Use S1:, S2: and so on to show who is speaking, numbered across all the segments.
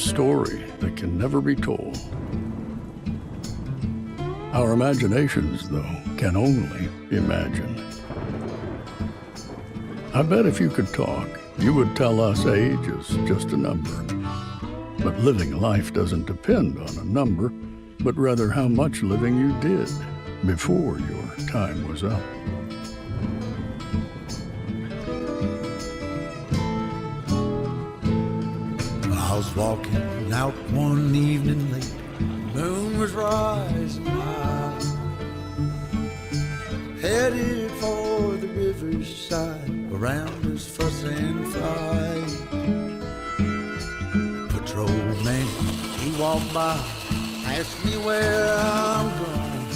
S1: story that can never be told. Our imaginations, though, can only imagine. I bet if you could talk, you would tell us age is just a number. But living life doesn't depend on a number, but rather how much living you did before your time was up.
S2: I was walking out one evening late, the moon was rising high, headed for the riverside, around us fuss and fight. Patrolman, he walked by, asked me where I'm going,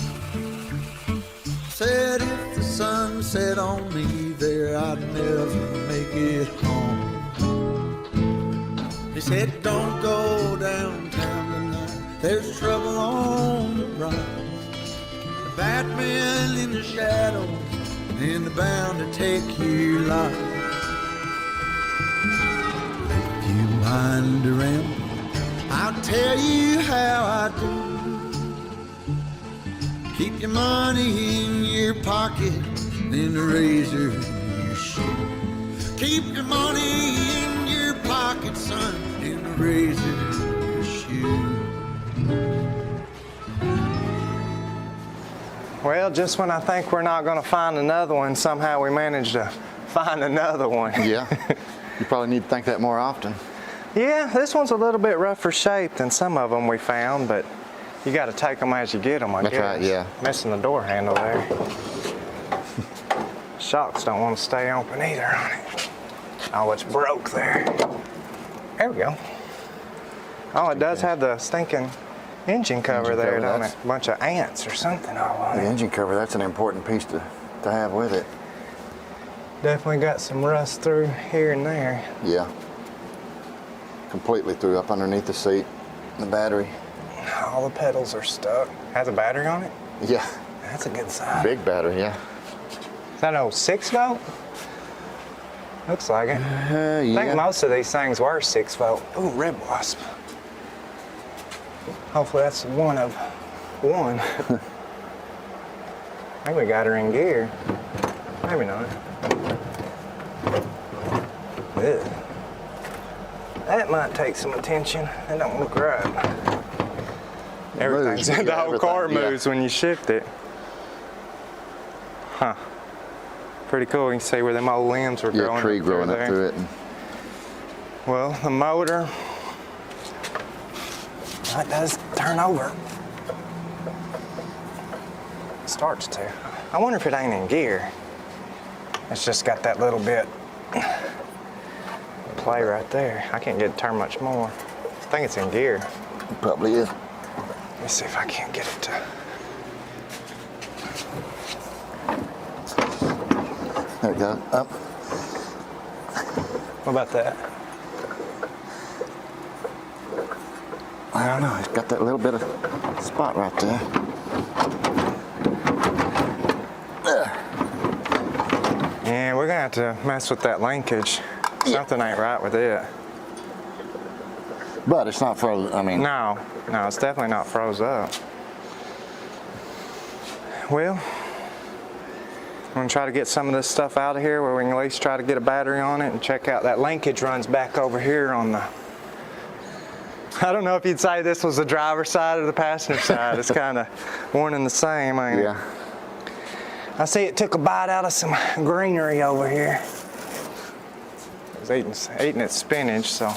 S2: said if the sun set on me there, I'd never make it home. He said, don't go downtown tonight, there's trouble on the rise. The Batman in the shadows, and they're bound to take your life. If you mind to ramble, I'll tell you how I do. Keep your money in your pocket, then the razor in your shoe. Keep your money in your pocket, son, and the razor in your shoe.
S3: Well, just when I think we're not going to find another one, somehow we managed to find another one.
S4: Yeah, you probably need to think that more often.
S3: Yeah, this one's a little bit rougher shaped than some of them we found, but you got to take them as you get them, I guess.
S4: That's right, yeah.
S3: Missing the door handle there. Shocks don't want to stay open either on it. Oh, it's broke there. There we go. Oh, it does have the stinking engine cover there, don't it? A bunch of ants or something all on
S4: The
S3: it.
S4: engine cover, that's an important piece to have with it.
S3: Definitely got some rust through here and there.
S4: Yeah. Completely through up underneath the seat, the battery.
S3: All the pedals are stuck. Has a battery on it?
S4: Yeah.
S3: That's a good sign.
S4: Big battery, yeah.
S3: Is that an 06 volt? Looks like it.
S4: Yeah.
S3: I think most of these things were 6 volt. Ooh, red wasp. Hopefully that's one of one. I think we got her in gear. Maybe not. Ugh. That might take some attention. I don't look right. Everything's, the whole car moves when you shift it. Huh. Pretty cool. You can see where them old limbs were growing.
S4: Yeah, tree growing up through it.
S3: Well, the motor, that does turn over. It starts to. I wonder if it ain't in gear. It's just got that little bit play right there. I can't get it to turn much more. I think it's in gear.
S4: It probably is.
S3: Let me see if I can't get it to.
S4: There we go. Up.
S3: What about that?
S4: I don't know. It's got that little bit of spot right there.
S3: Yeah, we're gonna have to mess with that linkage. Something ain't right with it.
S4: But it's not frozen. I mean.
S3: No, it's definitely not froze up. Well, I'm gonna try to get some of this stuff out of here where we can at least try to get a battery on it and check out that linkage runs back over here on the, I don't know if you'd say this was the driver's side or the passenger side. It's kind of one and the same, ain't it?
S4: Yeah.
S3: I see it took a bite out of some greenery over here. It was eating its spinach, so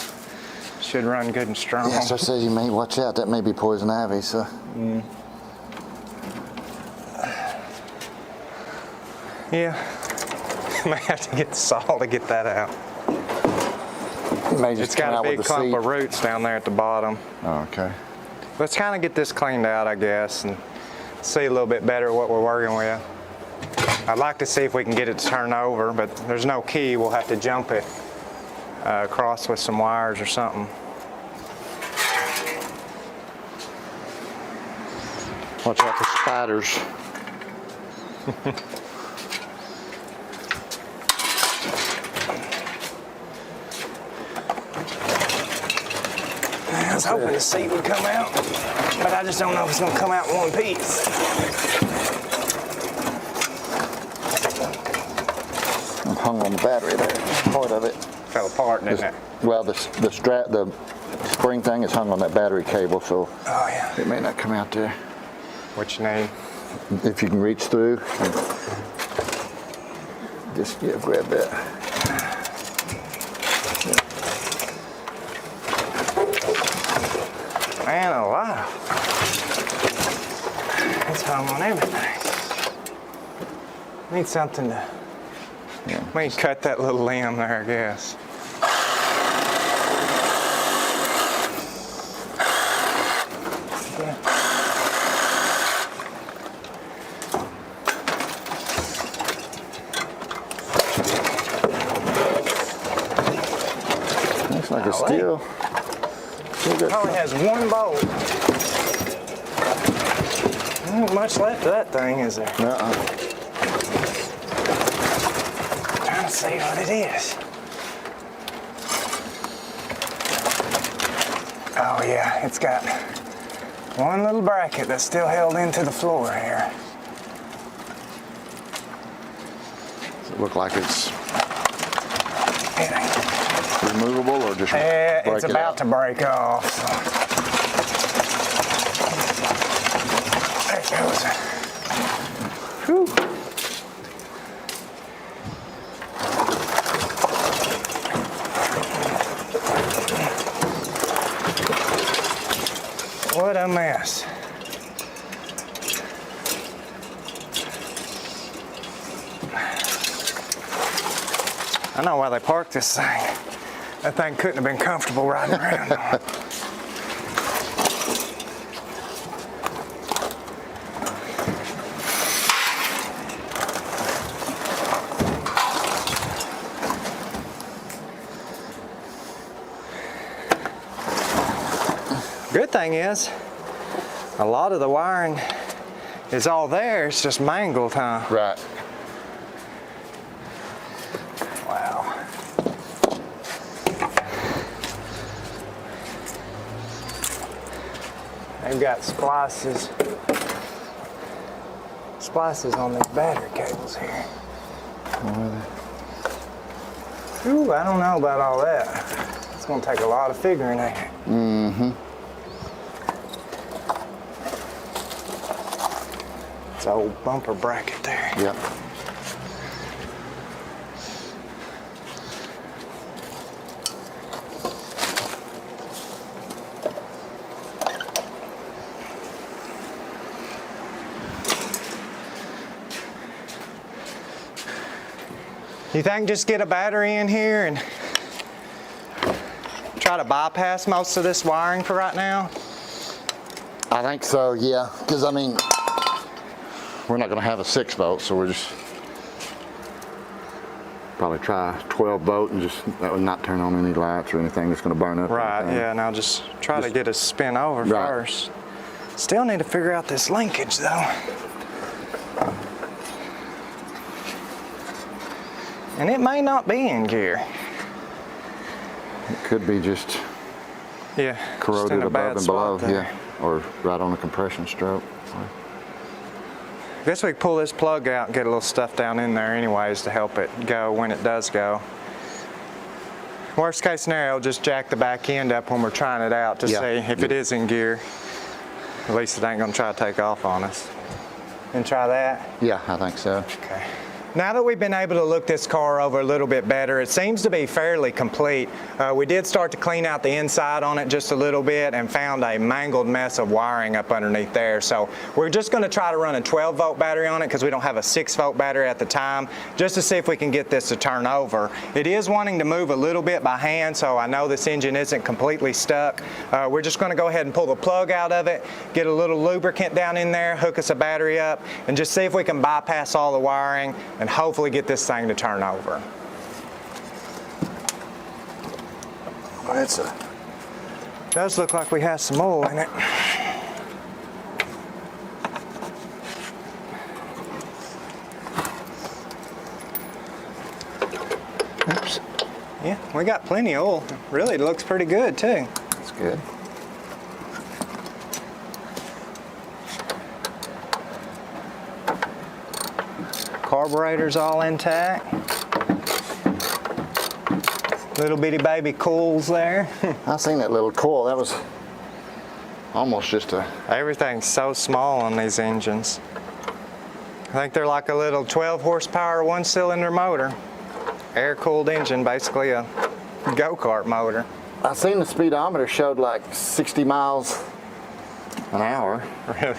S3: should run good and strong.
S4: Yeah, so it says you may watch out. That may be poison ivy, so.
S3: Yeah, may have to get the saw to get that out.
S4: You may just
S3: It's got a big clump of roots down there at the bottom.
S4: Oh, okay.
S3: Let's kind of get this cleaned out, I guess, and see a little bit better what we're working with. I'd like to see if we can get it to turn over, but there's no key. We'll have to jump it across with some wires or something.
S4: Watch out for spiders.
S3: was hoping the seat would come out, but I just don't know if it's gonna come out in one piece.
S4: I'm hung on the battery there. Part of it
S3: Fell apart, didn't it?
S4: Well, the spring thing is hung on that battery cable, so
S3: Oh yeah.
S4: it may not come out there.
S3: What you need?
S4: If you can reach through, just grab that.
S3: Man alive. It's hung on everything. Need something to.
S4: Yeah.
S3: We can cut that little limb there, I guess.
S4: Looks like it's still
S3: Probably has one bolt. Not much left of that thing, is there? Trying to see what it is. Oh yeah, it's got one little bracket that's still held into the floor here.
S4: Does it look like it's
S3: It ain't.
S4: removable or just
S3: It's about to break off. So. There it goes. Whew. What a mess. I know why they parked this thing. That thing couldn't have been comfortable riding around on it. Good thing is, a lot of the wiring is all there, it's just mangled, huh?
S4: right.
S3: Wow. They've got splices on these battery cables here. Ooh, I don't know about all that. It's gonna take a lot of figuring out.
S4: Mm-hmm.
S3: It's an old bumper bracket there.
S4: Yep.
S3: You think just get a battery in here and try to bypass most of this wiring for right now?
S4: I think so, yeah. Because, I mean, we're not going to have a 6-volt, so we're just probably try 12-volt and just that would not turn on any lights or anything that's going to burn up.
S3: Right,
S4: anything.
S3: yeah, now just try to get a spin over
S4: Right.
S3: first. Still need to figure out this linkage though. And it may not be in gear.
S4: It could be just
S3: Yeah, just
S4: corroded
S3: in a
S4: above
S3: bad
S4: and
S3: spot
S4: below,
S3: there.
S4: yeah. Or right on a compression stroke.
S3: I guess we can pull this plug out and get a little stuff down in there anyways to help it go when it does go. Worst case scenario, just jack the back end up when we're trying it out to
S4: Yeah.
S3: see if it is in gear. At least it ain't gonna try to take off on us. And try that?
S4: Yeah, I think so.
S3: Okay. Now that we've been able to look this car over a little bit better, it seems to be fairly complete. We did start to clean out the inside on it just a little bit and found a mangled mess of wiring up underneath there. So we're just going to try to run a 12-volt battery on it because we don't have a 6-volt battery at the time, just to see if we can get this to turn over. It is wanting to move a little bit by hand, so I know this engine isn't completely stuck. We're just going to go ahead and pull the plug out of it, get a little lubricant down in there, hook us a battery up, and just see if we can bypass all the wiring and hopefully get this thing to turn over. Does look like we have some oil in it.
S4: Oops.
S3: Yeah, we got plenty of oil. Really, it looks pretty good too.
S4: That's good.
S3: Carburetor's all intact. Little bitty baby coils there.
S4: I seen that little coil. That was almost just a...
S3: Everything's so small on these engines. I think they're like a little 12 horsepower one-cylinder motor. Air-cooled engine, basically a go-kart motor.
S4: I seen the speedometer showed like 60 miles an hour
S3: Really?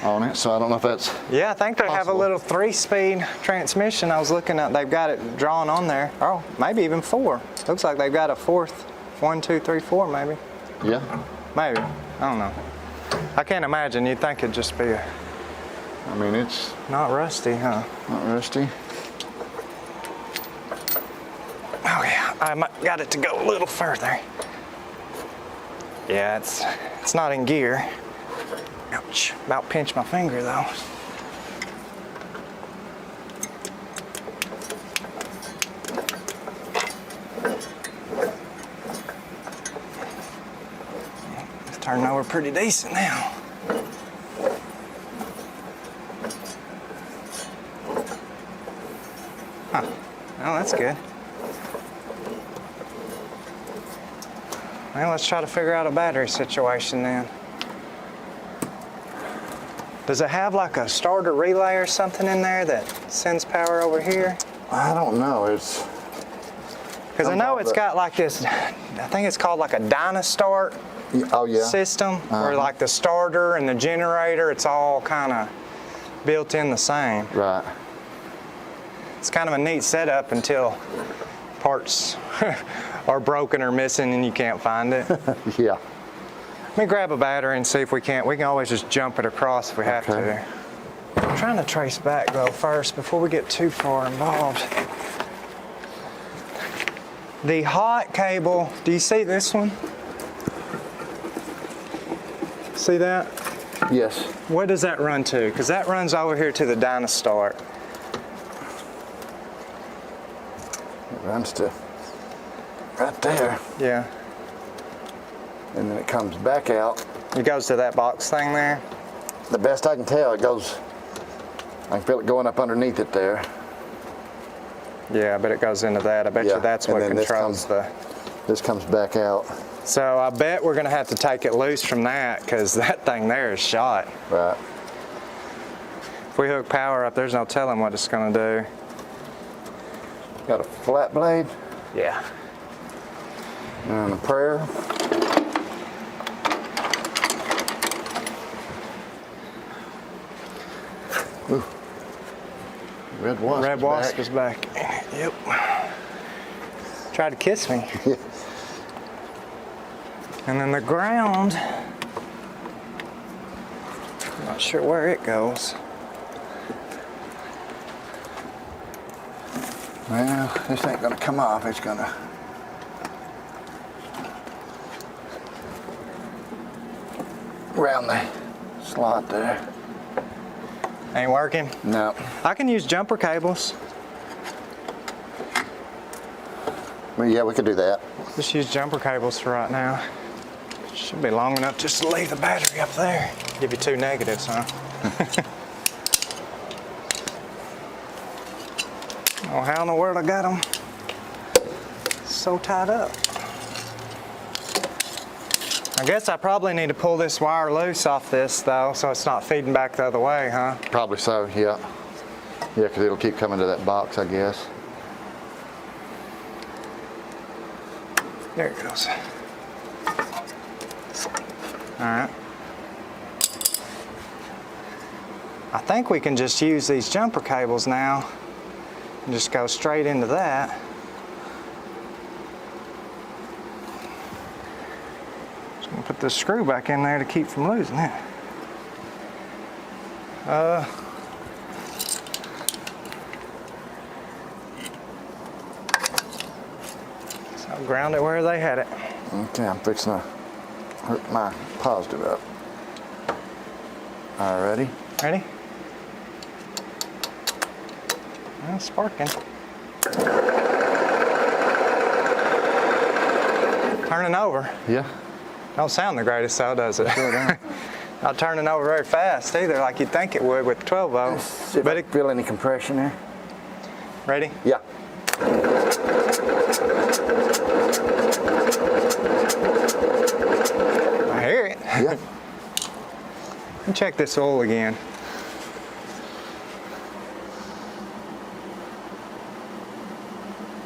S4: on it, so I don't know if that's...
S3: Yeah, I think they have a
S4: possible.
S3: little 3-speed transmission. I was looking at, they've got it drawn on there. Oh, maybe even 4. Looks like they've got a 4th. 1, 2, 3, 4 maybe.
S4: Yeah.
S3: Maybe. I don't know. I can't imagine. You'd think it'd just be
S4: I mean, it's
S3: not rusty, huh?
S4: not rusty.
S3: Oh yeah, I got it to go a little further. Yeah, it's not in gear. Ouch, about pinched my finger though. It's turning over pretty decent now. Huh, well that's good. Well, let's try to figure out a battery situation then. Does it have like a starter relay or something in there that sends power over here?
S4: I don't know. It's...
S3: Because I know it's got like this, I think it's called like a Dynastart
S4: Oh, yeah.
S3: system, where like the starter and the generator, it's all kind of built in the same.
S4: Right.
S3: It's kind of a neat setup until parts are broken or missing and you can't find it.
S4: Yeah.
S3: Let me grab a battery and see if we can always just jump it across if we have
S4: Okay.
S3: to. I'm trying to trace back though first before we get too far involved. The hot cable, do you see this one? See that?
S4: Yes.
S3: What does that run to? Because that runs over here to the Dynastart.
S4: It runs to right there,
S3: Yeah.
S4: and then it comes back out.
S3: It goes to that box thing there.
S4: The best I can tell, it goes, I can feel it going up underneath it there.
S3: Yeah, but it goes into that. I bet
S4: Yeah,
S3: you that's
S4: and
S3: what
S4: then this
S3: controls the...
S4: This comes back out.
S3: So I bet we're gonna have to take it loose from that because that thing there is shot.
S4: Right.
S3: If we hook power up, there's no telling what it's gonna do.
S4: Got a flat blade
S3: Yeah.
S4: and a prayer. Ooh. Red wasp.
S3: Red
S4: is
S3: wasp
S4: back.
S3: is back. Yep. Tried to kiss me.
S4: Yeah.
S3: And then the ground, I'm not sure where it goes.
S4: Well, this ain't gonna come off. It's gonna. Around the slot there.
S3: Ain't working.
S4: No.
S3: I can use jumper cables.
S4: Well, yeah, we could do that.
S3: Just use jumper cables for right now. Should be long enough just to leave the battery up there. Give you 2 negatives, huh? Oh, how in the world I got them so tied up? I guess I probably need to pull this wire loose off this though, so it's not feeding back the other way, huh?
S4: Probably so, yeah. Yeah, because it'll keep coming to that box, I guess.
S3: There it goes. All right. I think we can just use these jumper cables now and just go straight into that. Just gonna put this screw back in there to keep from losing it. So I'll ground it where they had it.
S4: Okay, I'm fixing to hook my positive up. All right, ready?
S3: Ready? Well, it's sparking. Turning over.
S4: Yeah.
S3: Don't sound the greatest though, does it?
S4: Sure don't.
S3: Not turning over very fast either, like you'd think it would with the 12 volt.
S4: See if
S3: But
S4: I feel any compression there.
S3: ready?
S4: Yeah.
S3: I hear it.
S4: Yeah.
S3: Let me check this oil again.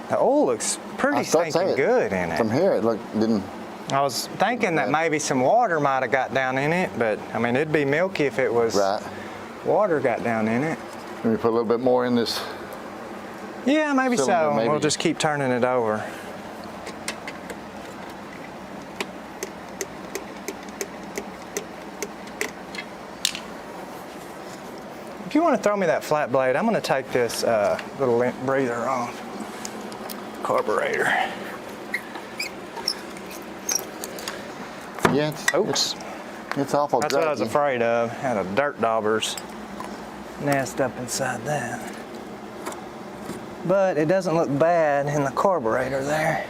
S3: The oil looks pretty stinking good in it.
S4: From here, it didn't.
S3: I was thinking that maybe some water might have got down in it, but I mean, it'd be milky if it was water got down in it.
S4: Let me put a little bit more in this.
S3: Yeah, maybe
S4: cylinder,
S3: so.
S4: maybe.
S3: We'll just keep turning it over. If you want to throw me that flat blade, I'm going to take this little lint breather off. Carburetor.
S4: Yeah, it's awful
S3: That's what I was
S4: draggy.
S3: afraid of. Had a dirt dauber's nest up inside that. But it doesn't look bad in the carburetor there.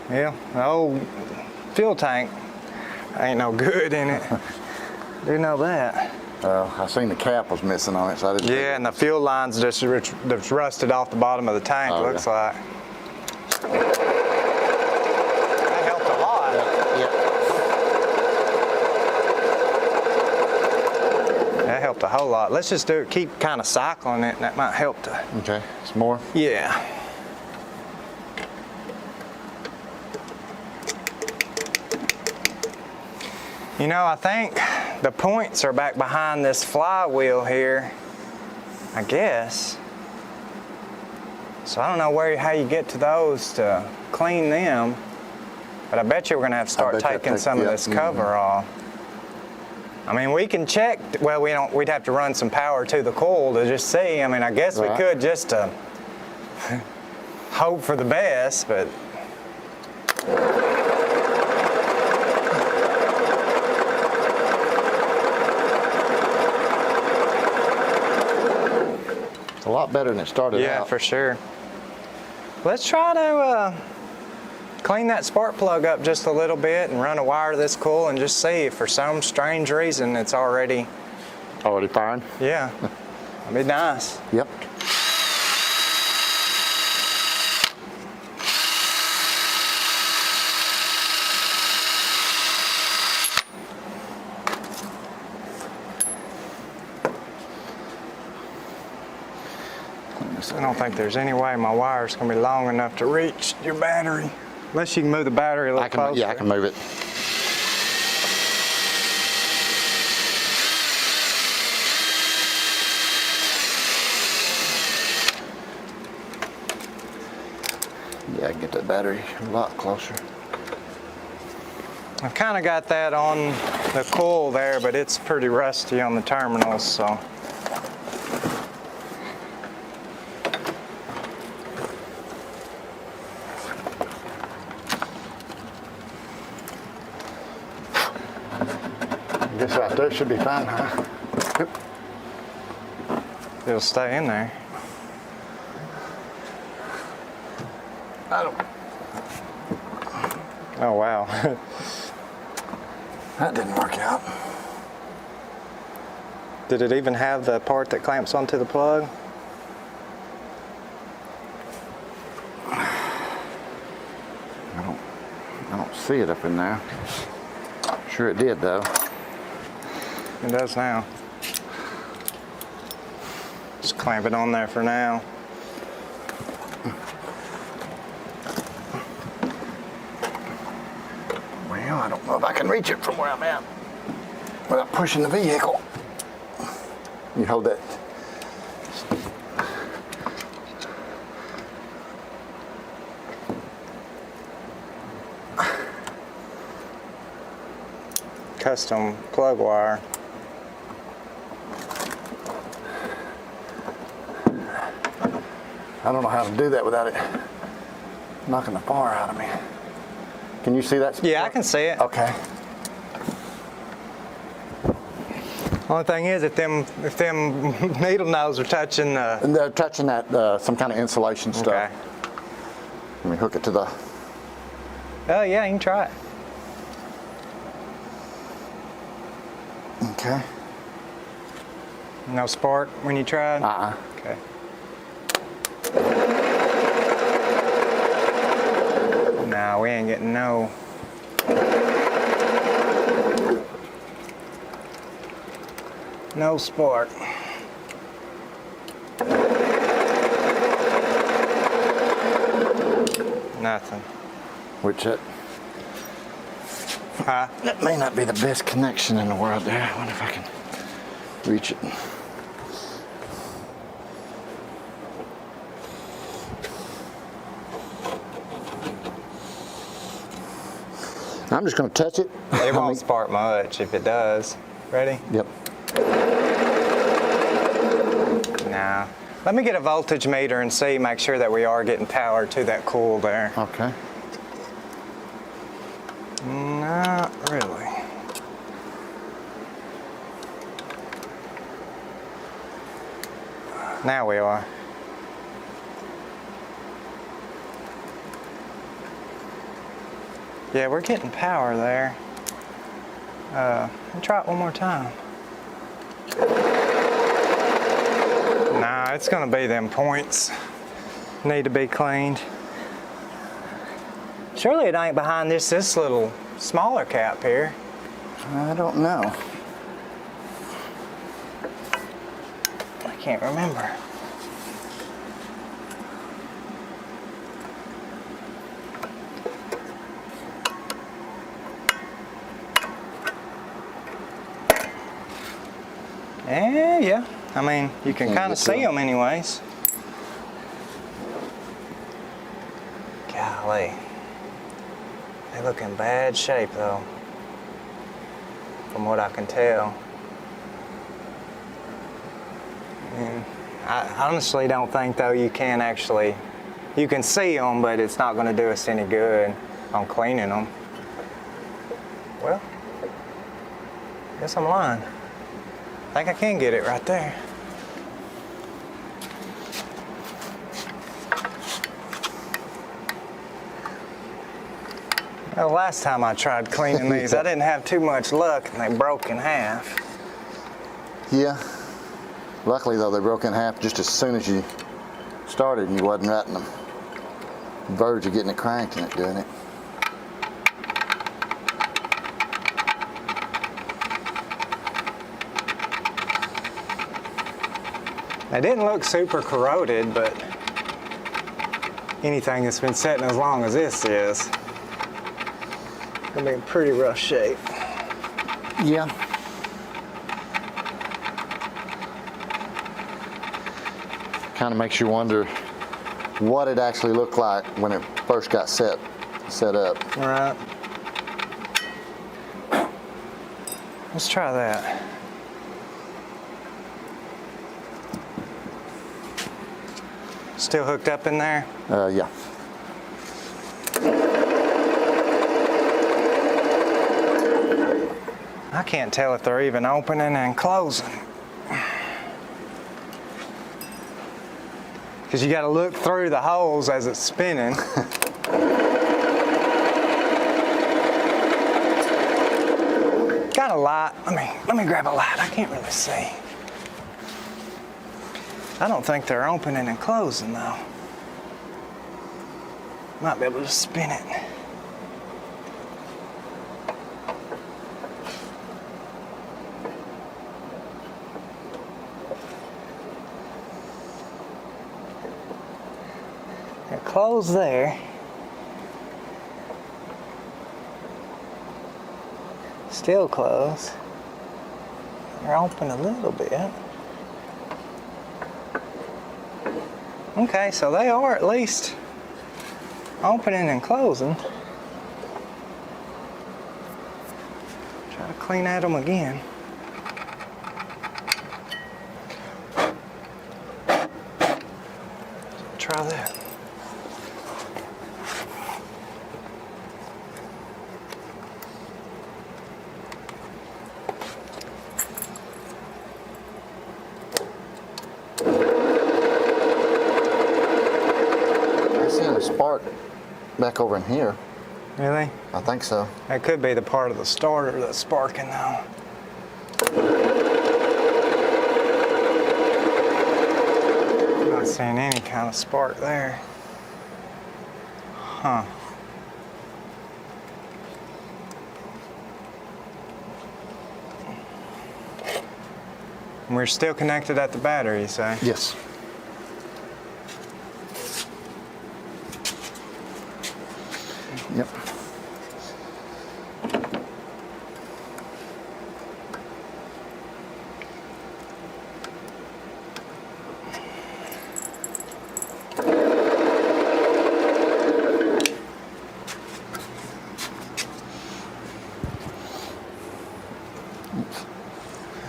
S3: Yeah, the old fuel tank ain't no good in it. Do know that.
S4: I seen the cap was missing on it, so I didn't.
S3: Yeah, and the fuel lines just rusted off the bottom of the tank, looks like. That helped a lot. That helped a whole lot. Let's just do it, keep kind of cycling it, and that might help to.
S4: Okay, some more.
S3: Yeah. You know, I think the points are back behind this flywheel here, I guess. So I don't know how you get to those to clean them, but I bet you we're gonna have to start taking some of this cover off. I mean, we can check, well, we'd have to run some power to the coil to just see. I mean, I guess we could just hope for the best, but.
S4: It's a lot better than it started out.
S3: Yeah, for sure. Let's try to clean that spark plug up just a little bit and run a wire to this coil and just see if for some strange reason it's already
S4: firing?
S3: Yeah, that'd be nice.
S4: Yep.
S3: I don't think there's any way my wire's gonna be long enough to reach your battery. Unless you can move the battery a little closer.
S4: Yeah, I can move it. Yeah, I can get that battery a lot closer.
S3: I've kind of got that on the coil there, but it's pretty rusty on the terminals, so.
S4: This right there should be fine, huh? Yep.
S3: It'll stay in there. Oh, wow.
S4: That didn't work out.
S3: Did it even have the part that clamps onto the plug?
S4: I don't see it up in there. Sure it did though.
S3: It does now. Just clamp it on there for now.
S4: Well, I don't know if I can reach it from where I'm at without pushing the vehicle. You hold that.
S3: Custom plug wire.
S4: I don't know how to do that without it knocking the fire out of me. Can you see that?
S3: Yeah, I can see it.
S4: Okay.
S3: Only thing is, if them needle nose are touching
S4: And they're touching that some kind of insulation stuff.
S3: Okay.
S4: Let me hook it to the.
S3: Oh yeah, you can try it.
S4: Okay.
S3: No spark when you tried? Okay. Nah, we ain't getting no. No spark. Nothing.
S4: Which
S3: Huh?
S4: that may not be the best connection in the world there. I wonder if I can reach it. I'm just going to touch it.
S3: It won't spark much if it does. Ready?
S4: Yep.
S3: Nah. Let me get a voltage meter and see, make sure that we are getting power to that coil there.
S4: Okay.
S3: Not really. Now we are. Yeah, we're getting power there. Let me try it one more time. Nah, it's gonna be them points. Need to be cleaned. Surely it ain't behind this little smaller cap here.
S4: I don't know.
S3: I can't remember. Yeah. I mean, you can kind of see them anyways. Golly. They look in bad shape though, from what I can tell. And I honestly don't think though you can see them, but it's not going to do us any good on cleaning them. Well, guess I'm lying. I think I can get it right there. Well, last time I tried cleaning these, I didn't have too much luck and they broke in half.
S4: Yeah. Luckily though, they broke in half just as soon as you started and you wasn't right in the verge of getting it cranked and it doing it.
S3: They didn't look super corroded, but anything that's been sitting as long as this is gonna be in pretty rough shape.
S4: Yeah. Kind of makes you wonder what it actually looked like when it first got set up.
S3: All right. Let's try that. Still hooked up in there?
S4: Yeah.
S3: I can't tell if they're even opening and closing. Because you got to look through the holes as it's spinning. Got a light. Let me grab a light. I can't really see. I don't think they're opening and closing though. Might be able to spin it. They're closed there. Still closed. They're open a little bit. Okay, so they are at least opening and closing. Try to clean at them again. Try that.
S4: I seen a spark back over in here.
S3: Really?
S4: I think so.
S3: That could be the part of the starter that's sparking though. Not seeing any kind of spark there. Huh. We're still connected at the battery, you say?
S4: Yes. Yep.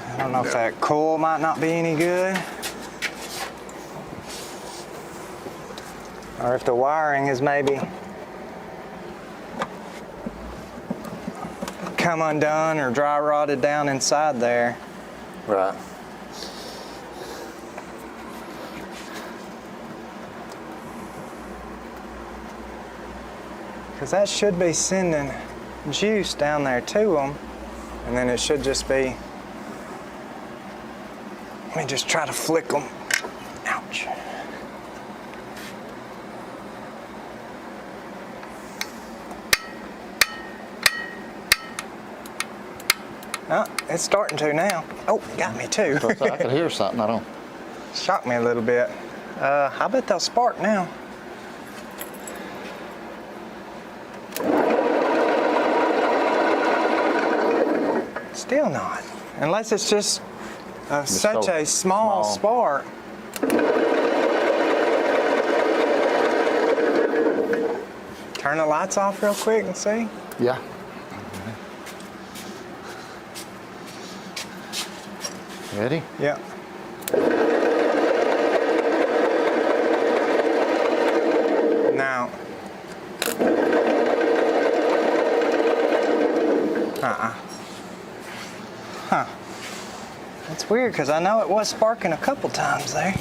S3: I don't know if that coil might not be any good. Or if the wiring is maybe come undone or dry rotted down inside there.
S4: Right.
S3: Because that should be sending juice down there to them. And then it should just be, let me just try to flick them. Ouch. Oh, it's starting to now. Oh, got me too.
S4: So I could hear something. I don't.
S3: Shocked me a little bit. I bet they'll spark now. Still not. Unless it's just such
S4: so
S3: a small spark. Turn the lights off real quick and see.
S4: Yeah. Ready?
S3: Yeah. Now. Huh. That's weird because I know it was sparking a couple times there.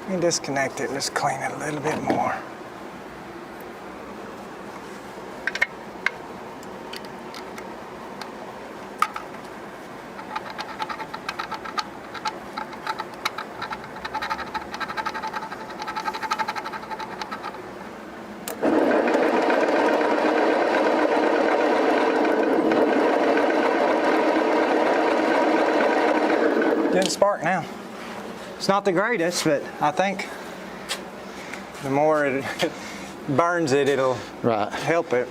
S3: Let me disconnect it and just clean it a little bit more. Didn't spark now. It's not the greatest, but I think the more it burns it, it'll help it.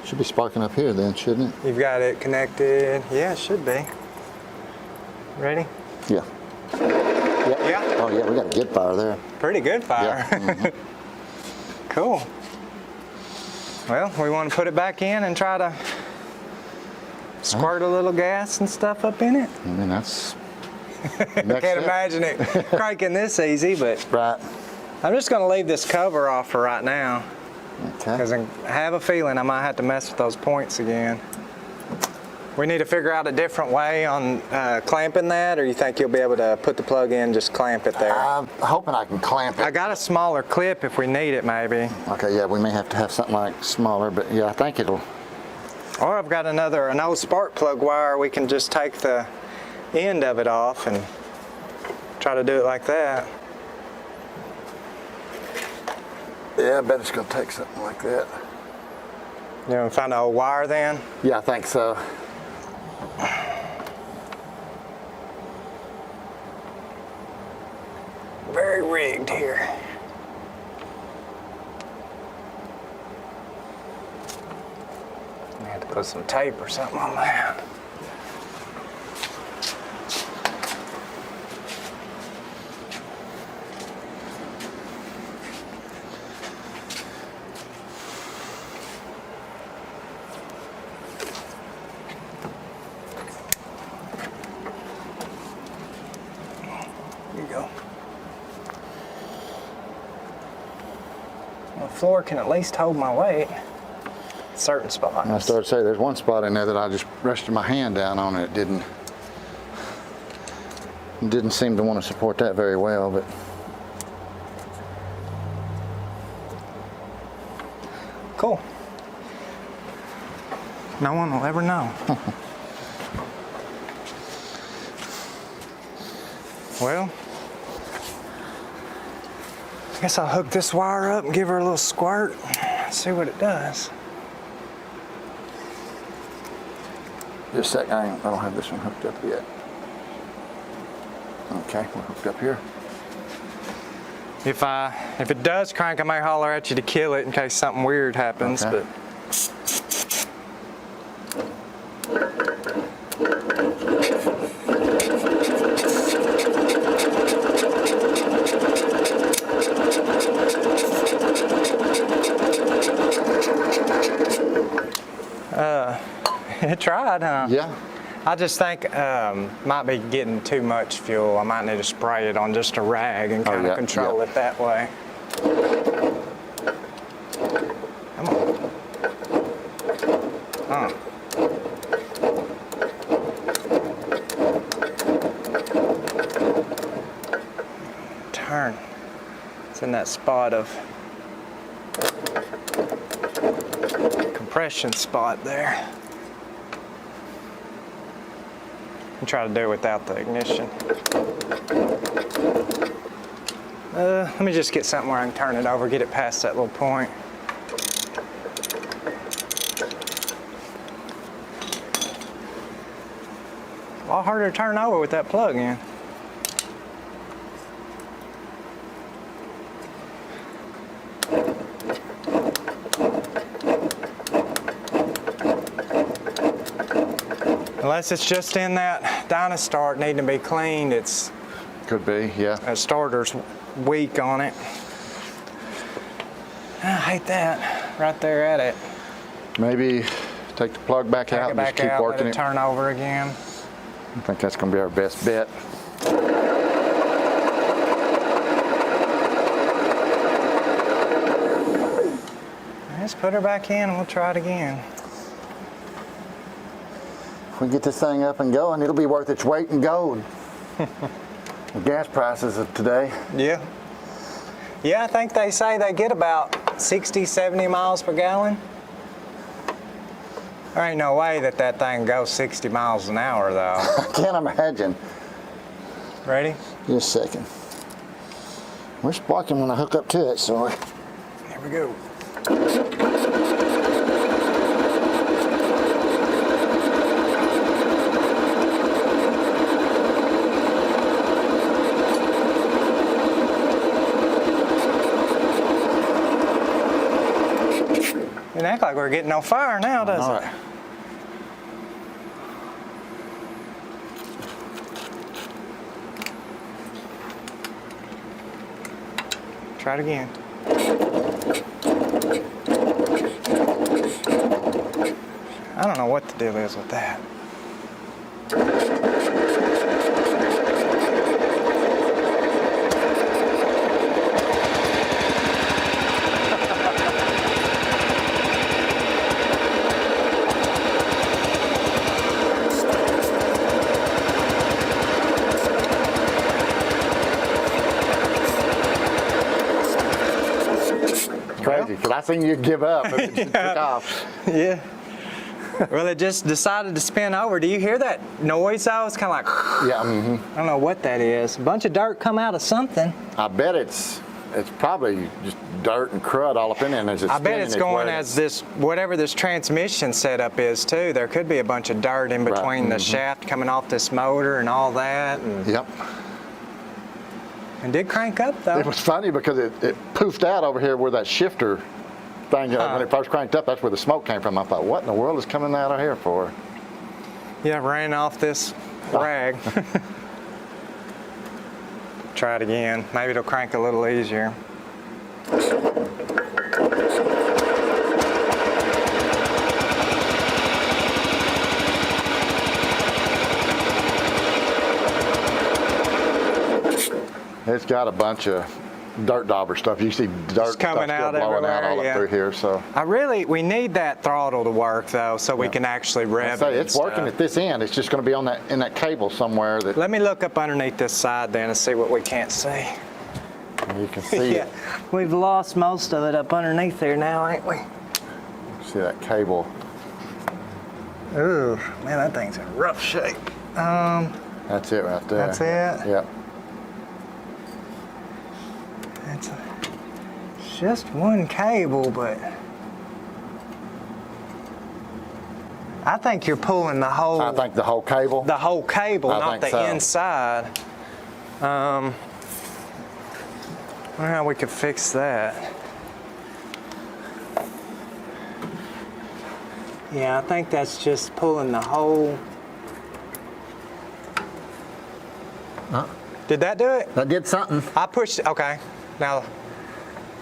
S4: Should be sparking up here then, shouldn't it?
S3: You've got it connected. Yeah, it should be. Ready?
S4: Yeah.
S3: Yeah.
S4: Oh yeah, we got a good fire there.
S3: Pretty good fire.
S4: Yeah. Mhm.
S3: Cool. Well, we want to put it back in and try to squirt a little gas and stuff up in it.
S4: I mean, that's.
S3: I can't imagine it cranking this easy, but
S4: Right.
S3: I'm just going to leave this cover off for right now
S4: Okay.
S3: because I have a feeling I might have to mess with those points again. We need to figure out a different way on clamping that, or you think you'll be able to put the plug in, just clamp it there?
S4: I'm hoping I can clamp it.
S3: I got a smaller clip if we need it, maybe.
S4: Okay, yeah, we may have to have something like smaller, but yeah, I think it'll.
S3: Or I've got an old spark plug wire. We can just take the end of it off and try to do it like that.
S4: Yeah, I bet it's gonna take something like that.
S3: You know, find an old wire then?
S4: Yeah, I think so.
S3: Very rigged here. I have to put some tape or something on that. There you go. Well, the floor can at least hold my weight. Certain spots.
S4: I started to say there's one spot in there that I just rested my hand down on and it didn't seem to want to support that very well, but
S3: cool. No one will ever know. Well, I guess I'll hook this wire up and give her a little squirt. See what it does.
S4: Just a second, I don't have this one hooked up yet. Okay, we're hooked up here.
S3: If it does crank, I may holler at you to kill it in case something weird happens.
S4: Okay.
S3: It tried, huh?
S4: Yeah.
S3: I just think might be getting too much fuel. I might need to spray it on just a rag and kind of control it that way. Come on. Turn. It's in that spot of compression spot there. And try to do it without the ignition. Let me just get something where I can turn it over, get it past that little point. A lot harder to turn over with that plug in. Unless it's just in that dyno start needing to be cleaned, it's
S4: Could be, yeah.
S3: that starter's weak on it. I hate that. Right there at it.
S4: Maybe take the plug back
S3: Take
S4: out
S3: it
S4: and
S3: back
S4: just keep
S3: out, let
S4: working
S3: it
S4: it.
S3: turn over again.
S4: I think that's going to be our best bet.
S3: Just put her back in and we'll try it again.
S4: If we get this thing up and going, it'll be worth its weight in gold. The gas prices of today.
S3: Yeah. Yeah, I think they say they get about 60, 70 miles per gallon. There ain't no way that that thing goes 60 miles an hour though.
S4: I can't imagine.
S3: Ready?
S4: Just a second. We're sparking when I hook up to it, so.
S3: Here we go. It act like we're getting no fire now, does
S4: All
S3: it?
S4: right.
S3: Try it again. I don't know what the deal is with that.
S4: Crazy, because I seen you give up and it just took off.
S3: Yeah. Well, it just decided to spin over. Do you hear that noise though? It's kind of like,
S4: Yeah,
S3: I don't know what that is. A bunch of dirt come out of something.
S4: I bet it's probably just dirt and crud all up in there.
S3: I bet it's going as this, whatever this transmission setup is too. There could be a bunch of dirt in between the shaft coming off this motor and all that. And,
S4: Yep.
S3: and did crank up though.
S4: It was funny because it poofed out over here where that shifter thing, when it first cranked up, that's where the smoke came from. I thought, what in the world is coming out of here for?
S3: Yeah, ran off this rag. Try it again. Maybe it'll crank a little easier.
S4: It's got a bunch of dirt dauber stuff. You see dirt
S3: coming
S4: stuff
S3: out
S4: still blowing out
S3: everywhere,
S4: all up
S3: yeah.
S4: through here. So
S3: we need that throttle to work though, so we can actually rev it.
S4: it's working at this end. It's just going to be on that in that cable somewhere that
S3: Let me look up underneath this side then and see what we can't see.
S4: you can see.
S3: Yeah, we've lost most of it up underneath there now, ain't we?
S4: See that cable?
S3: Ooh, man, that thing's in rough shape.
S4: That's it right there.
S3: That's it?
S4: Yep.
S3: It's just one cable, but I think you're pulling the whole.
S4: I think the whole cable.
S3: The whole cable,
S4: I
S3: not the
S4: think so.
S3: inside. I wonder how we could fix that. Yeah, I think that's just pulling the whole. Did that do it?
S4: That did something.
S3: I pushed it. Okay. Now,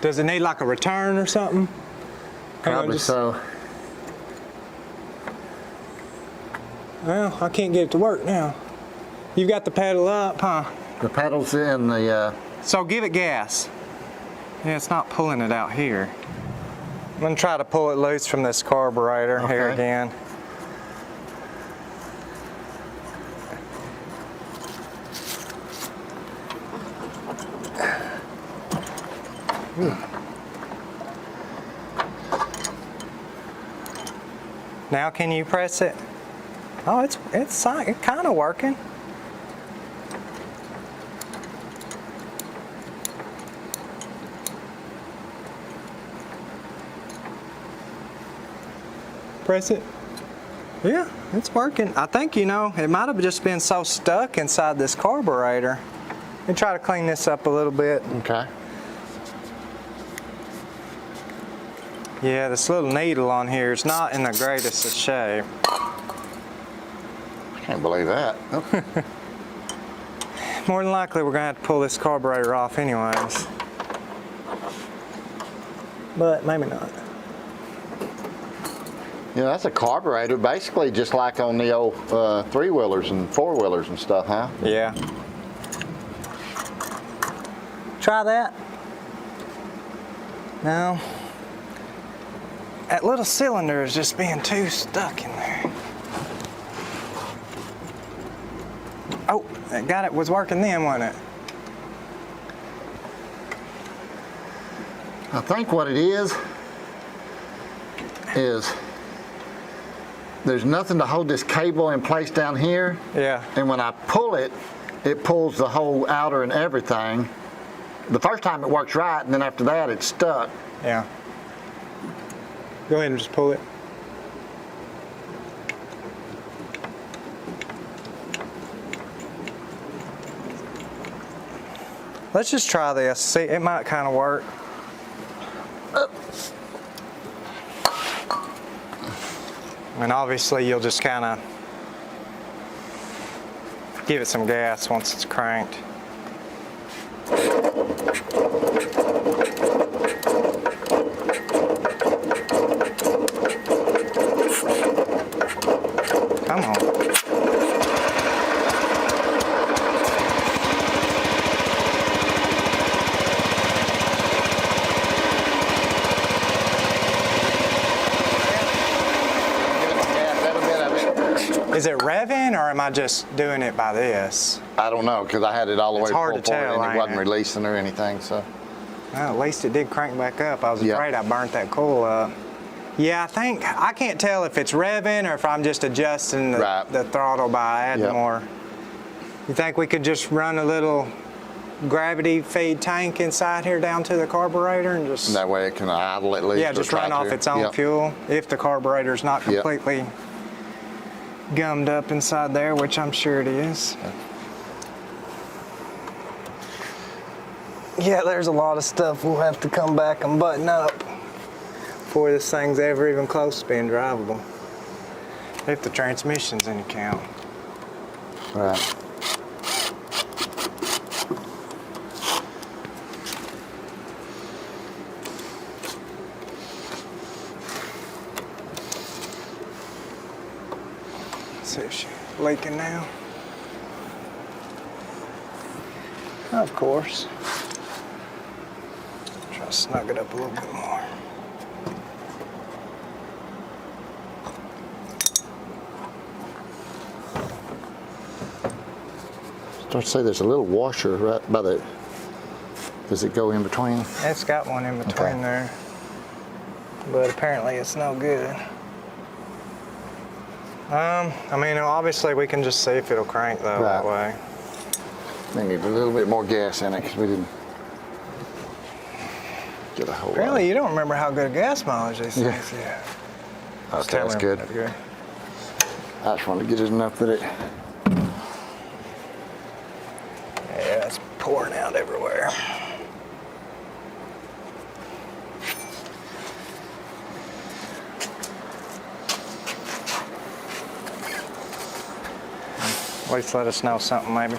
S3: does it need like a return or something? Hang on,
S4: Probably so.
S3: Well, I can't get it to work now. You've got the pedal up, huh?
S4: The pedal's in the.
S3: So give it gas. Yeah, it's not pulling it out here. I'm gonna try to pull it loose from this carburetor here
S4: Okay.
S3: again. Now can you press it? Oh, it's kind of working. Press it. Yeah, it's working. I think, you know, it might have just been so stuck inside this carburetor. Let me try to clean this up a little bit.
S4: Okay.
S3: Yeah, this little needle on here is not in the greatest of shape.
S4: I can't believe that. Oh.
S3: More than likely, we're gonna have to pull this carburetor off anyways. But maybe not.
S4: Yeah, that's a carburetor, basically just like on the old three-wheelers and four-wheelers and stuff, huh?
S3: Yeah. Try that. No. That little cylinder is just being too stuck in there. Oh, that got it. Was working then, wasn't it?
S4: I think what it is there's nothing to hold this cable in place down here.
S3: Yeah.
S4: And when I pull it, it pulls the whole outer and everything. The first time it works right, and then after that it's stuck.
S3: Yeah. Go ahead and just pull it. Let's just try this. See, it might kind of work. And obviously you'll just kind of give it some gas once it's cranked. Come on. Is it revving or am I just doing it by this?
S4: I don't know, because I had it all the way
S3: It's hard
S4: full
S3: to tell,
S4: and it
S3: ain't
S4: wasn't
S3: it?
S4: releasing or anything, so.
S3: Well, at least it did crank back up. I was
S4: Yeah.
S3: afraid I burnt that coil up. Yeah, I can't tell if it's revving or if I'm just adjusting the throttle by adding
S4: Yep.
S3: more. You think we could just run a little gravity feed tank inside here down to the carburetor and just...
S4: That way it can idle at least.
S3: Yeah,
S4: or
S3: just
S4: try
S3: run off
S4: to.
S3: its own
S4: Yep.
S3: fuel if the carburetor's not
S4: Yep.
S3: completely gummed up inside there, which I'm sure it is. Yeah, there's a lot of stuff we'll have to come back and button up before this thing's ever even close to being drivable. If the transmission's any count.
S4: Right.
S3: See if she's leaking now. Of course. Try to snug it up a little bit more.
S4: Start to say there's a little washer right by the. Does it go in between?
S3: It's got one in between
S4: Okay.
S3: there. but apparently it's no good. I mean, obviously we can just see if it'll crank though that way.
S4: We need a little bit more gas in it because we didn't get a whole
S3: Apparently
S4: lot.
S3: you don't remember how good gas mileage these things get.
S4: Okay, that's good. I just wanted to get it enough that it...
S3: Yeah, it's pouring out everywhere. At least let us know something maybe.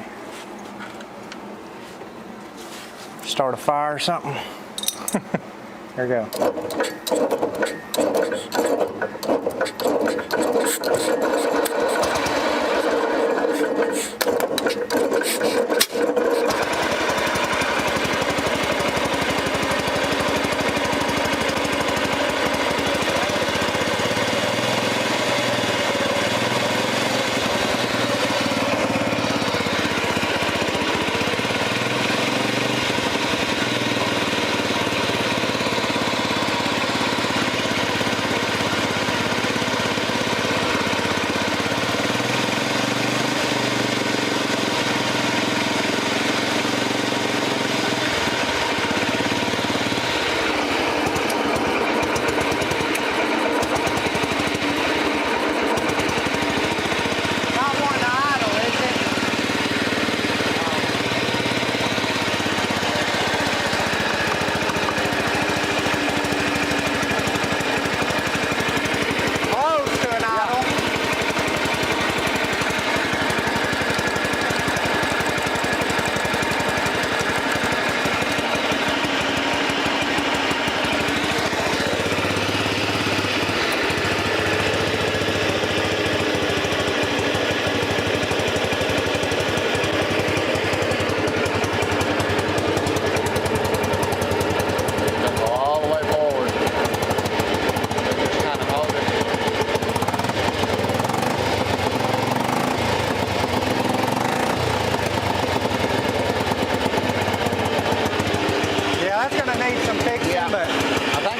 S3: Start a fire or something. Here we go.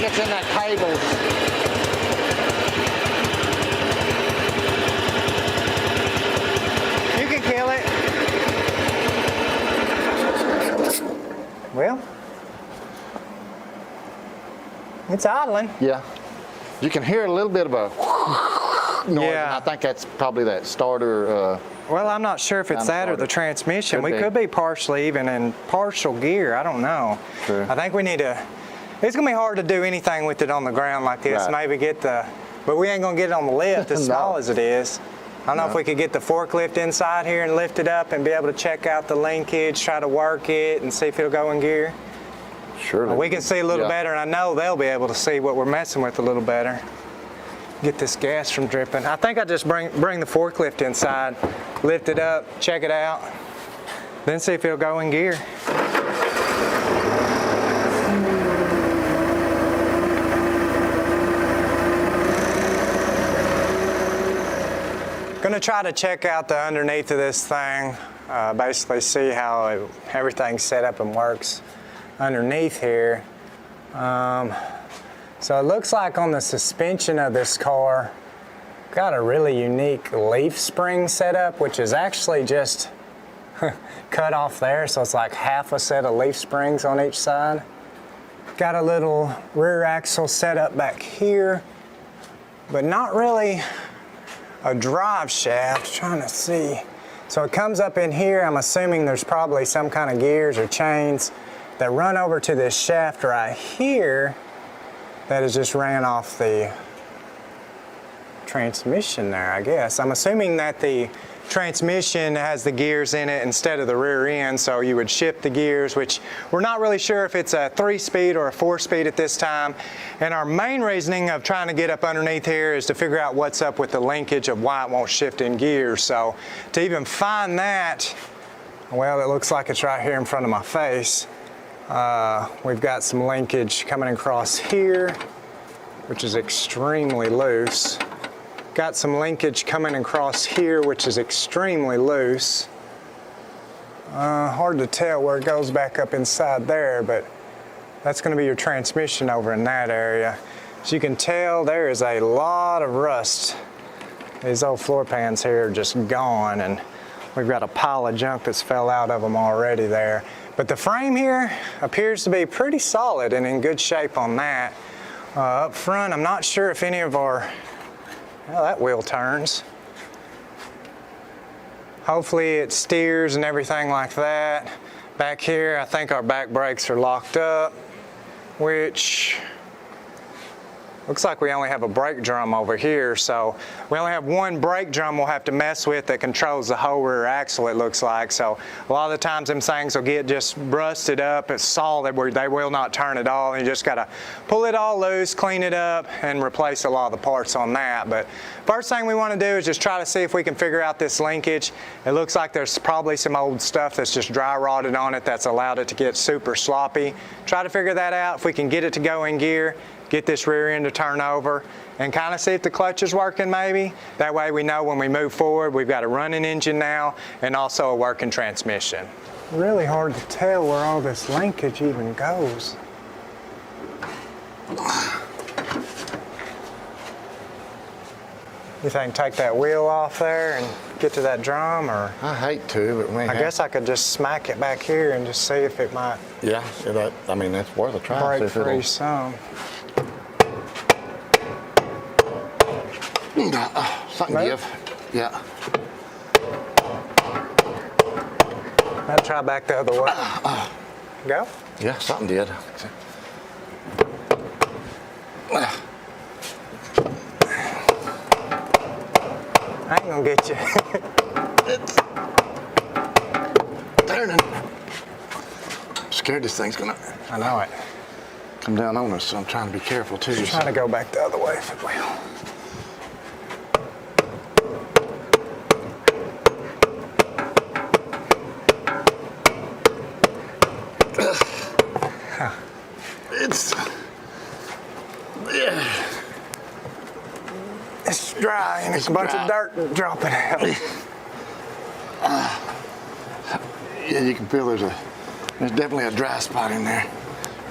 S4: It's in that cable.
S3: You can kill it. Well, it's idling.
S4: Yeah. You can hear a little bit of a noise,
S3: Yeah.
S4: and I think that's probably that starter.
S3: Well, I'm not sure if it's that or the transmission. We could be partially even in partial gear. I don't know.
S4: True.
S3: I think we need to. It's gonna be hard to do anything with it on the ground like this.
S4: Right.
S3: Maybe get the, but we ain't gonna get it on the lift as
S4: No.
S3: small as it is. I don't know if we could get the forklift inside here and lift it up and be able to check out the linkage, try to work it and see if it'll go in gear.
S4: Surely.
S3: We can see a little better, and I know they'll be able to see what we're messing with a little better. Get this gas from dripping. I think I just bring the forklift inside, lift it up, check it out, then see if it'll go in gear. Gonna try to check out the underneath of this thing, basically see how everything's set up and works underneath here. So it looks like on the suspension of this car, got a really unique leaf spring setup, which is actually just cut off there, so it's like half a set of leaf springs on each side. Got a little rear axle set up back here, but not really a drive shaft. Trying to see. So it comes up in here. I'm assuming there's probably some kind of gears or chains that run over to this shaft right here that is just ran off the transmission there, I guess. I'm assuming that the transmission has the gears in it instead of the rear end, so you would shift the gears, which we're not really sure if it's a 3-speed or a 4-speed at this time. And our main reasoning of trying to get up underneath here is to figure out what's up with the linkage of why it won't shift in gears. So to even find that, well, it looks like it's right here in front of my face. We've got some linkage coming across here, which is extremely loose. Got some linkage coming across here, which is extremely loose. Hard to tell where it goes back up inside there, but that's going to be your transmission over in that area. As you can tell, there is a lot of rust. These old floor pans here are just gone, and we've got a pile of junk that's fell out of them already there. But the frame here appears to be pretty solid and in good shape on that. Up front, I'm not sure if any of our, well, that wheel turns. Hopefully it steers and everything like that. Back here, I think our back brakes are locked up, which looks like we only have a brake drum over here, so we only have one brake drum we'll have to mess with that controls the whole rear axle, it looks like. So a lot of the times them things will get just rusted up. It's solid where they will not turn at all, and you just gotta pull it all loose, clean it up, and replace a lot of the parts on that. But first thing we wanna do is just try to see if we can figure out this linkage. It looks like there's probably some old stuff that's just dry rotted on it that's allowed it to get super sloppy. Try to figure that out. If we can get it to go in gear, get this rear end to turn over, and kind of see if the clutch is working maybe. That way we know when we move forward, we've got a running engine now and also a working transmission. Really hard to tell where all this linkage even goes. You think take that wheel off there and get to that drum, or?
S4: I hate to, but
S3: I guess I could just smack it back here and just see if it might
S4: yeah, I mean, that's worth a try.
S3: break free some.
S4: Something
S3: Move.
S4: give. Yeah.
S3: I'll try back the other way. Go?
S4: Yeah, something did.
S3: I ain't gonna get you.
S4: It's turning. I'm scared this thing's gonna
S3: I know it.
S4: come down on us, so I'm trying to be careful too.
S3: Just trying to go back the other way if it will.
S4: It's yeah.
S3: It's dry and it's a bunch
S4: dry.
S3: of dirt dropping out.
S4: Yeah, you can feel there's definitely a dry spot in there,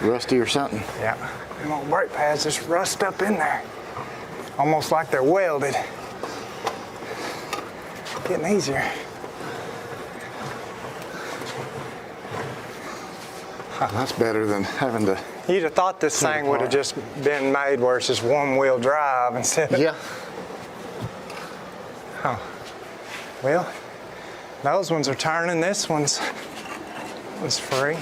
S4: rusty or something.
S3: Yeah, them old brake pads just rust up in there, almost like they're welded. Getting easier.
S4: That's better than having to.
S3: You'd have thought this thing would have just been made where it's just one-wheel drive instead of.
S4: Yeah.
S3: Huh. Well, those ones are turning. This one's free.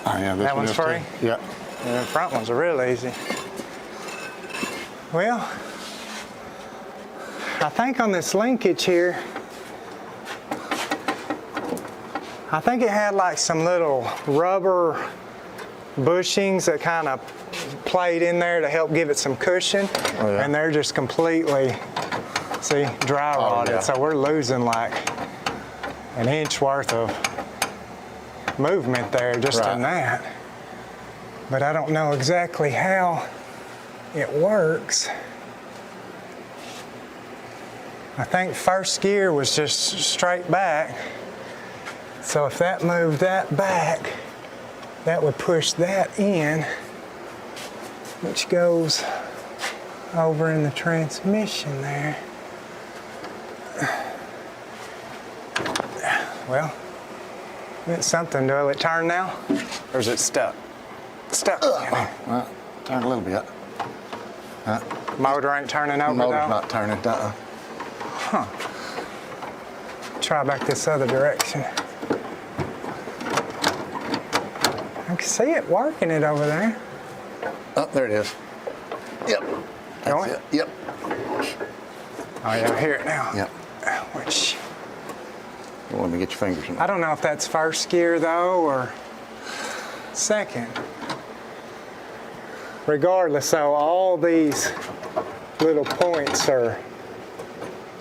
S4: Oh yeah, this
S3: That
S4: one
S3: one's
S4: is too.
S3: free?
S4: Yeah.
S3: And the front ones are real easy. Well, I think on this linkage here, I think it had like some little rubber bushings that kind of played in there to help give it some cushion.
S4: Oh, yeah.
S3: And they're just completely, see, dry rotted.
S4: yeah.
S3: So we're losing like an inch worth of movement there just in that. But I don't know exactly how it works. I think first gear was just straight back. So if that moved that back, that would push that in, which goes over in the transmission there. Well, it's something. Will it turn now? Or is it stuck? Stuck.
S4: Well, turn a little bit.
S3: Motor ain't turning over
S4: Motor's
S3: though?
S4: not turning.
S3: Try back this other direction. I can see it working it over there.
S4: Oh, there it is. Yep. That's
S3: Going?
S4: it. Yep.
S3: Oh yeah, I hear it now.
S4: Yep.
S3: Which,
S4: Well, let me get your fingers in.
S3: I don't know if that's first gear though or second. Regardless, so all these little points are,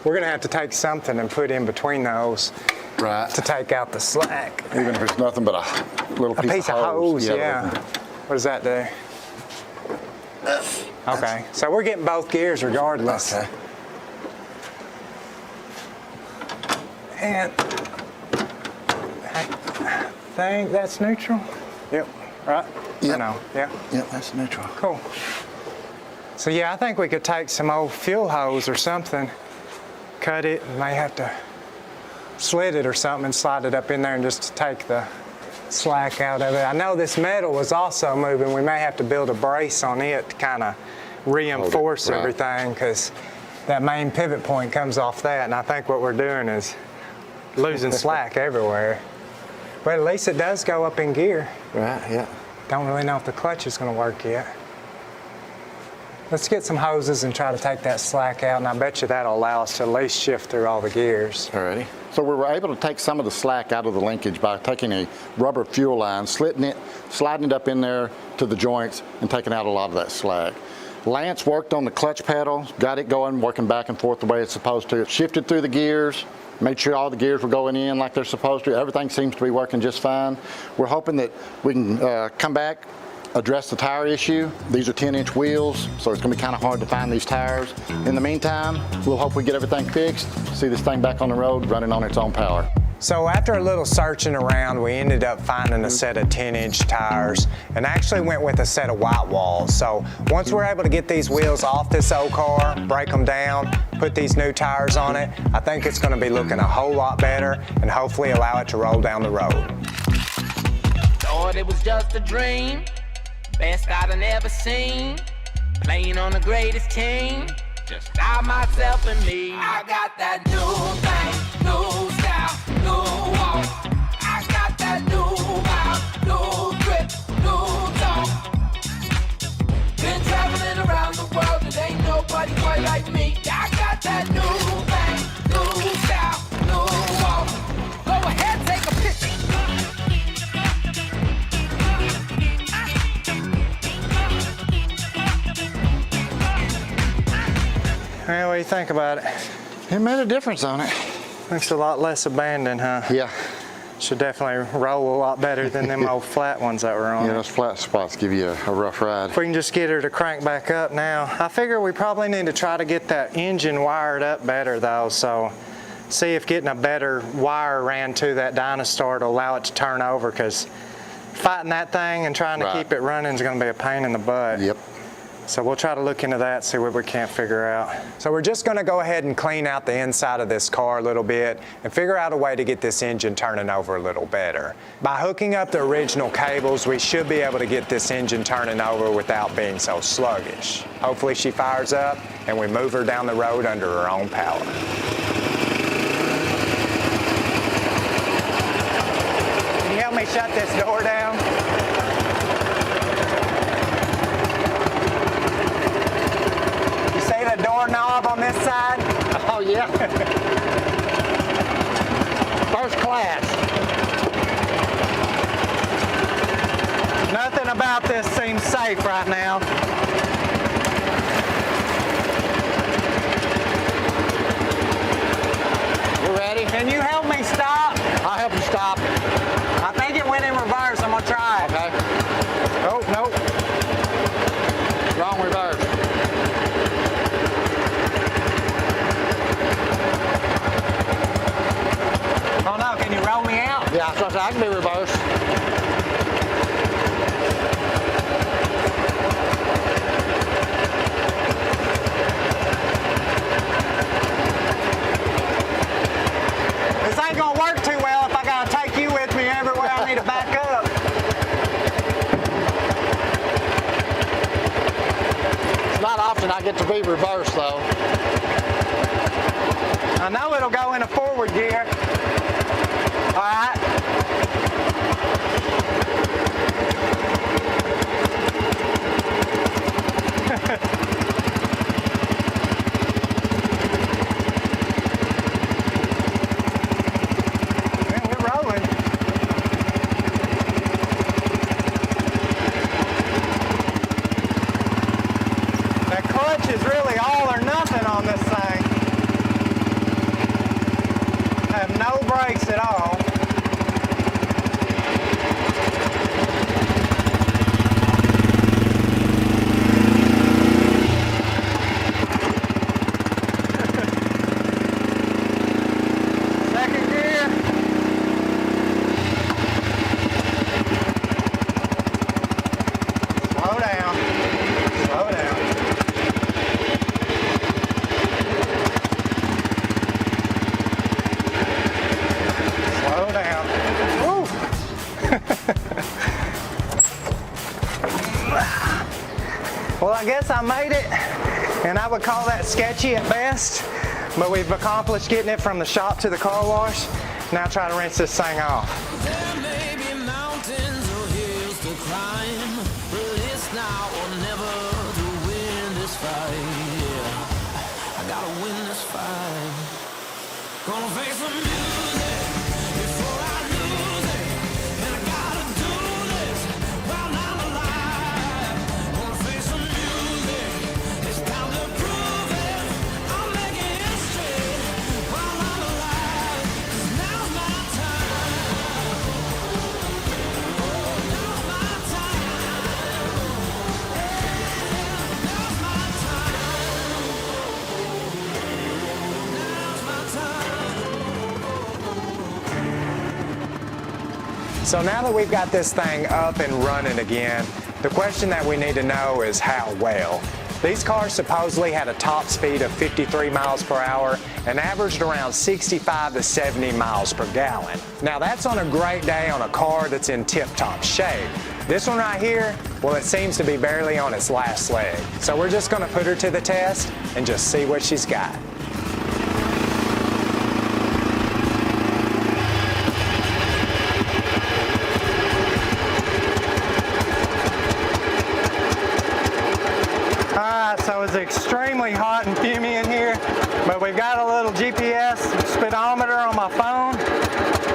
S3: we're gonna have to take something and put in between those
S4: Right.
S3: to take out the slack.
S4: Even if it's nothing but a little
S3: A piece of hose, yeah.
S4: little-
S3: What does that do? Okay, so we're getting both gears regardless.
S4: Okay.
S3: And I think that's neutral. Yep. Right?
S4: Yep.
S3: No. Yeah.
S4: Yep, that's neutral.
S3: Cool. So yeah, I think we could take some old fuel hose or something, cut it, and may have to slit it or something and slide it up in there and just take the slack out of it. I know this metal was also moving. We may have to build a brace on it to kind of reinforce everything, because that main pivot point comes off that, and I think what we're doing is losing slack everywhere. But at least it does go up in gear.
S4: Right, yeah.
S3: Don't really know if the clutch is going to work yet. Let's get some hoses and try to take that slack out, and I bet you that'll allow us to at least shift through all the gears.
S4: Alrighty. So we were able to take some of the slack out of the linkage by taking a rubber fuel line, slitting it, sliding it up in there to the joints, and taking out a lot of that slack. Lance worked on the clutch pedal, got it going, working back and forth the way it's supposed to. It shifted through the gears, made sure all the gears were going in like they're supposed to. Everything seems to be working just fine. We're hoping that we can come back, address the tire issue. These are 10-inch wheels, so it's going to be kind of hard to find these tires. In the meantime, we'll hope we get everything fixed, see this thing back on the road running on its own power.
S3: So after a little searching around, we ended up finding a set of 10-inch tires and actually went with a set of white walls. So once we're able to get these wheels off this old car, break them down, put these new tires on it, I think it's going to be looking a whole lot better and hopefully allow it to roll down the road.
S5: Thought it was just a dream, best I'd have never seen, playing on the greatest team, just I, myself, and me. I got that new thing, new style, new walk. I got that new vibe, new grip, new tone. Been traveling around the world, and ain't nobody quite like me. I got that new thing, new style, new walk. Go ahead, take a picture.
S3: Well, what do you think about it?
S4: It made a difference on it.
S3: Looks a lot less abandoned, huh?
S4: Yeah.
S3: Should definitely roll a lot better than them old flat ones that were on
S4: Yeah,
S3: it.
S4: those flat spots give you a rough ride.
S3: If we can just get her to crank back up now. I figure we probably need to try to get that engine wired up better though, so see if getting a better wire ran to that Dynastar to allow it to turn over, because fighting that thing and trying to keep it running is going to be a pain in the butt.
S4: Yep.
S3: So we'll try to look into that, see what we can't figure out. So we're just going to go ahead and clean out the inside of this car a little bit and figure out a way to get this engine turning over a little better. By hooking up the original cables, we should be able to get this engine turning over without being so sluggish. Hopefully she fires up and we move her down the road under her own power. Can you help me shut this door down? The doorknob on this side?
S4: Oh yeah. First class.
S3: Nothing about this seems safe right now.
S4: You ready?
S3: Can you help me stop?
S4: I'll help you stop.
S3: I think it went in reverse. I'm gonna try it.
S4: Okay.
S3: Oh, nope.
S4: Wrong reverse.
S3: Oh no, can you roll me out?
S4: Yeah, so I can do reverse.
S3: This ain't gonna work too well if I gotta take you with me everywhere I need to back up.
S4: It's not often I get to be reversed though.
S3: I know it'll go in a forward gear. All right. Man, we're rolling. That clutch is really all or nothing on this thing. I have no brakes at all. Second gear. Slow down. Slow down. guess I made it, and I would call that sketchy at best, but we've accomplished getting it from the shop to the car wash. Now try to rinse this thing off.
S6: There may be mountains or hills to climb, but it's now or never to win this fight. Yeah, I gotta win this fight. Gonna face the music before I lose it, and I gotta do this while I'm alive. Gonna face the music, it's time to prove it. I'm making history while I'm alive, 'cause now's my time. Oh, now's my time. Now's my time. Now's my time.
S3: So now that we've got this thing up and running again, the question that we need to know is how well. These cars supposedly had a top speed of 53 miles per hour and averaged around 65 to 70 miles per gallon. Now that's on a great day on a car that's in tip-top shape. This one right here, well, it seems to be barely on its last leg. So we're just gonna put her to the test and just see what she's got. So it's extremely hot and fumy in here, but we've got a little GPS speedometer on my phone.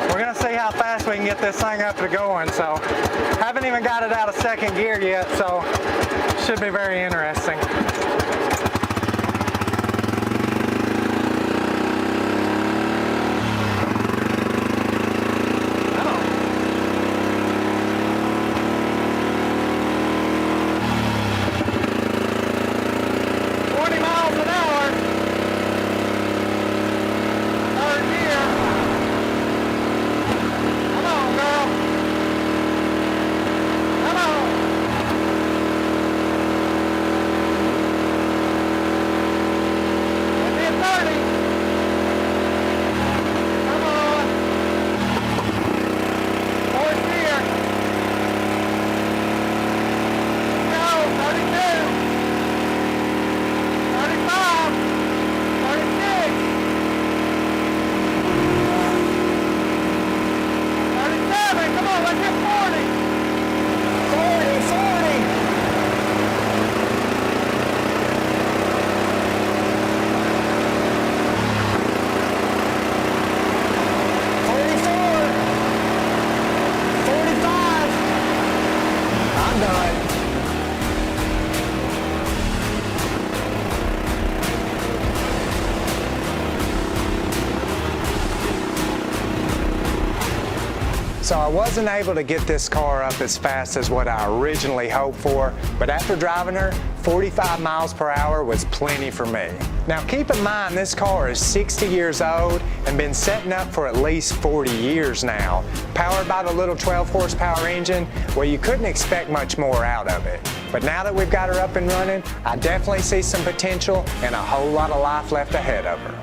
S3: We're gonna see how fast we can get this thing up and going. So haven't even got it out of second gear yet, so should be very interesting. So I wasn't able to get this car up as fast as what I originally hoped for, but after driving her, 45 miles per hour was plenty for me. Now keep in mind this car is 60 years old and been setting up for at least 40 years now. Powered by the little 12 horsepower engine, well, you couldn't expect much more out of it. But now that we've got her up and running, I definitely see some potential and a whole lot of life left ahead of her.